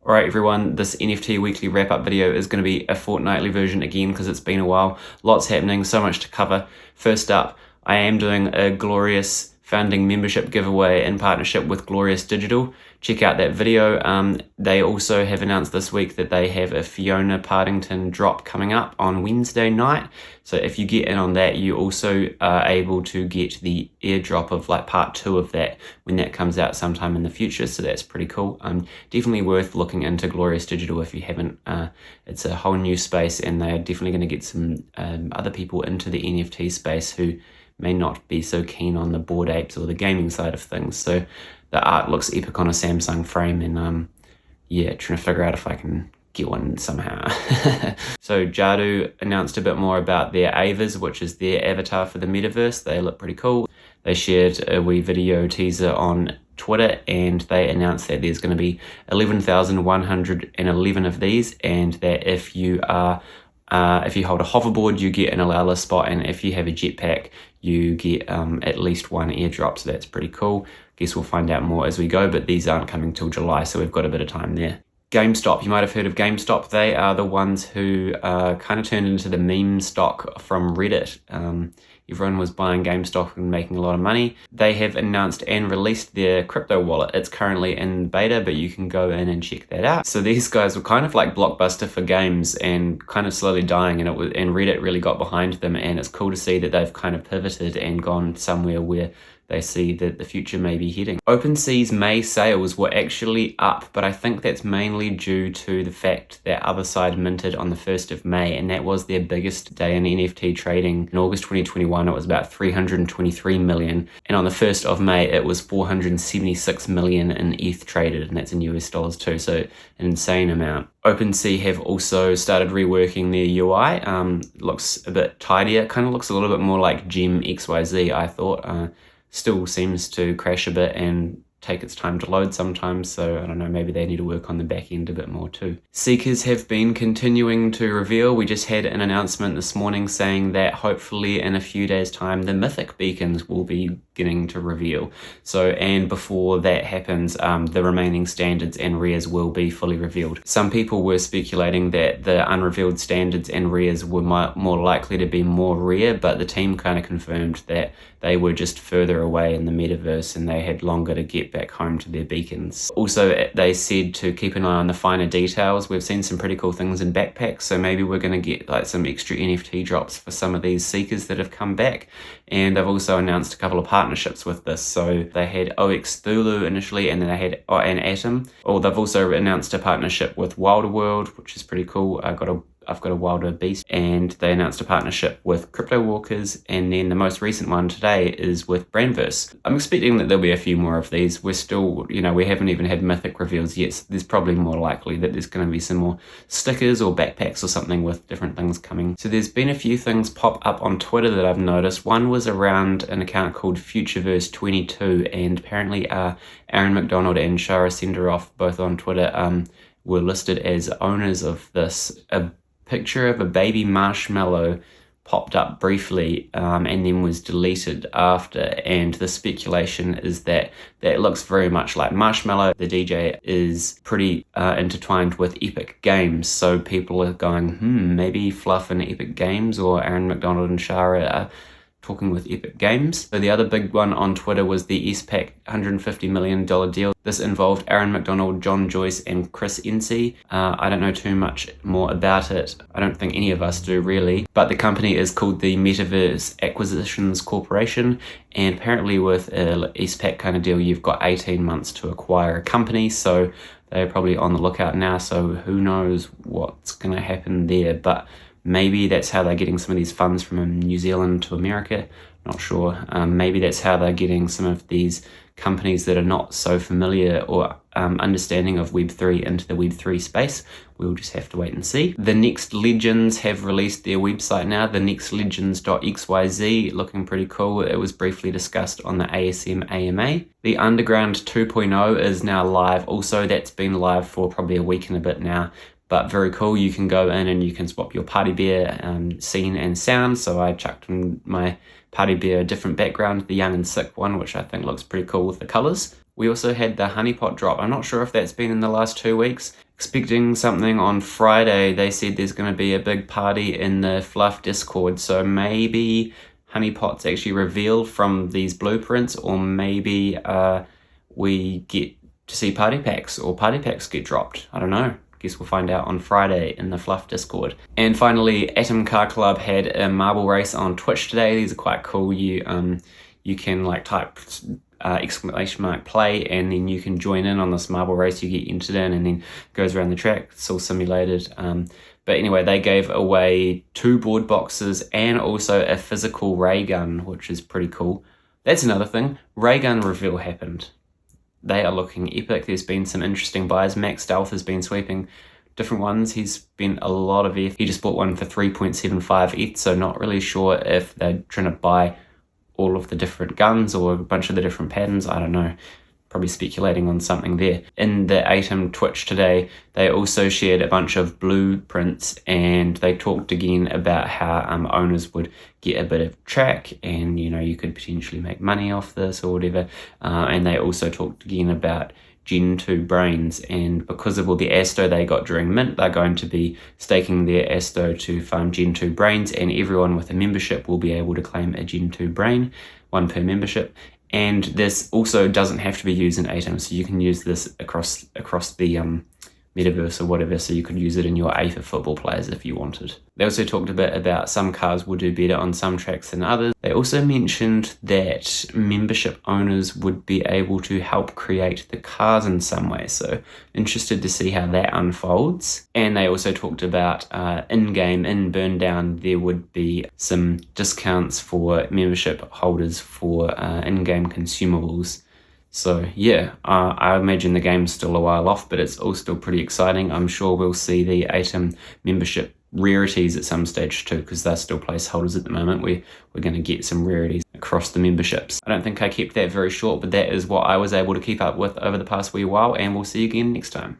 Alright everyone, this NFT weekly wrap-up video is going to be a fortnightly version again because it's been a while. Lots happening, so much to cover. First up, I am doing a Glorious founding membership giveaway in partnership with Glorious Digital. Check out that video. They also have announced this week that they have a Fiona Partington drop coming up on Wednesday night. So if you get in on that, you also are able to get the airdrop of like part 2 of that when that comes out sometime in the future. So that's pretty cool. Definitely worth looking into Glorious Digital if you haven't. It's a whole new space and they're definitely going to get some other people into the NFT space who may not be so keen on the Bored Apes or the gaming side of things. So the art looks epic on a Samsung frame, and yeah, trying to figure out if I can get one somehow. So Jadu announced a bit more about their Avas, which is their avatar for the metaverse. They look pretty cool. They shared a wee video teaser on Twitter and they announced that there's going to be 11,111 of these, and that if you hold a hoverboard, you get an Alala spot, and if you have a jetpack, you get at least one airdrop, so that's pretty cool. Guess we'll find out more as we go, but these aren't coming till July, so we've got a bit of time there. GameStop, you might have heard of GameStop. They are the ones who kind of turned into the meme stock from Reddit. Everyone was buying GameStop and making a lot of money. They have announced and released their crypto wallet. It's currently in beta, but you can go in and check that out. So these guys were kind of like Blockbuster for games and kind of slowly dying, and Reddit really got behind them, and it's cool to see that they've kind of pivoted and gone somewhere where they see that the future may be heading. OpenSea's May sales were actually up, but I think that's mainly due to the fact that Otherside minted on the 1st of May, and that was their biggest day in NFT trading. In August 2021, it was about 323 million, and on the 1st of May, it was 476 million in ETH traded, and that's in US dollars too, so an insane amount. OpenSea have also started reworking their UI. Looks a bit tidier, kind of looks a little bit more like Gem XYZ, I thought. Still seems to crash a bit and take its time to load sometimes, so I don't know, maybe they need to work on the back end a bit more too. Seekers have been continuing to reveal. We just had an announcement this morning saying that hopefully in a few days time the Mythic beacons will be getting to reveal. So, and before that happens, the remaining standards and rares will be fully revealed. Some people were speculating that the unrevealed standards and rares were more likely to be more rare, but the team kind of confirmed that they were just further away in the metaverse and they had longer to get back home to their beacons. Also, they said to keep an eye on the finer details. We've seen some pretty cool things in backpacks, so maybe we're going to get like some extra NFT drops for some of these seekers that have come back. And they've also announced a couple of partnerships with this. So they had OX Thulu initially, and then they had an Atom. Or they've also announced a partnership with Wilder World, which is pretty cool. I've got a Wilder Beast, and they announced a partnership with Crypto Walkers, and then the most recent one today is with Brandverse. I'm expecting that there'll be a few more of these. We're still, we haven't even had Mythic reveals yet, so there's probably more likely that there's going to be some more stickers or backpacks or something with different things coming. So there's been a few things pop up on Twitter that I've noticed. One was around an account called Futureverse22, and apparently Aaron McDonald and Shara Senderoff, both on Twitter, were listed as owners of this. A picture of a baby marshmallow popped up briefly and then was deleted after, and the speculation is that that looks very much like Marshmallow. The DJ is pretty intertwined with Epic Games, so people are going, maybe Fluff and Epic Games, or Aaron McDonald and Shara are talking with Epic Games. So the other big one on Twitter was the SPAC $150 million deal. This involved Aaron McDonald, John Joyce, and Chris Ency. I don't know too much more about it. I don't think any of us do really, but the company is called the Metaverse Acquisitions Corporation, and apparently with a SPAC kind of deal, you've got 18 months to acquire a company, so they're probably on the lookout now, so who knows what's going to happen there, but maybe that's how they're getting some of these funds from New Zealand to America. Not sure. Maybe that's how they're getting some of these companies that are not so familiar or understanding of Web3 into the Web3 space. We'll just have to wait and see. The Next Legends have released their website now, thenextlegends.xyz, looking pretty cool. It was briefly discussed on the ASM AMA. The Underground 2.0 is now live. Also, that's been live for probably a week and a bit now. But very cool. You can go in and you can swap your party bear scene and sound. So I chucked in my party bear a different background, the Young and Sick one, which I think looks pretty cool with the colors. We also had the honeypot drop. I'm not sure if that's been in the last 2 weeks. expecting something on Friday. They said there's going to be a big party in the Fluff Discord, so maybe Honeypot's actually revealed from these blueprints, or maybe we get to see party packs, or party packs get dropped. I don't know. Guess we'll find out on Friday in the Fluff Discord. And finally, Atom Car Club had a marble race on Twitch today. These are quite cool. You can like type !play, and then you can join in on this marble race. You get entered in, and then it goes around the track. It's all simulated. But anyway, they gave away 2 board boxes and also a physical ray gun, which is pretty cool. That's another thing. Ray gun reveal happened. They are looking epic. There's been some interesting buys. Max Stealth has been sweeping different ones. He's spent a lot of ETH. He just bought one for 3.75 ETH, so not really sure if they're trying to buy all of the different guns or a bunch of the different patterns. I don't know. Probably speculating on something there. In the Atom Twitch today, they also shared a bunch of blueprints, and they talked again about how owners would get a bit of track, and you could potentially make money off this or whatever. And they also talked again about Gen 2 brains, and because of all the Asto they got during Mint, they're going to be staking their Asto to farm Gen 2 brains, and everyone with a membership will be able to claim a Gen 2 brain, 1 per membership. And this also doesn't have to be used in Atom, so you can use this across the metaverse or whatever, so you could use it in your A for football players if you wanted. They also talked a bit about some cars will do better on some tracks than others. They also mentioned that membership owners would be able to help create the cars in some way, so interested to see how that unfolds. And they also talked about in-game, in Burndown, there would be some discounts for membership holders for in-game consumables. So yeah, I imagine the game's still a while off, but it's all still pretty exciting. I'm sure we'll see the Atom membership rarities at some stage too, because they're still placeholders at the moment. We're going to get some rarities across the memberships. I don't think I kept that very short, but that is what I was able to keep up with over the past wee while, and we'll see you again next time.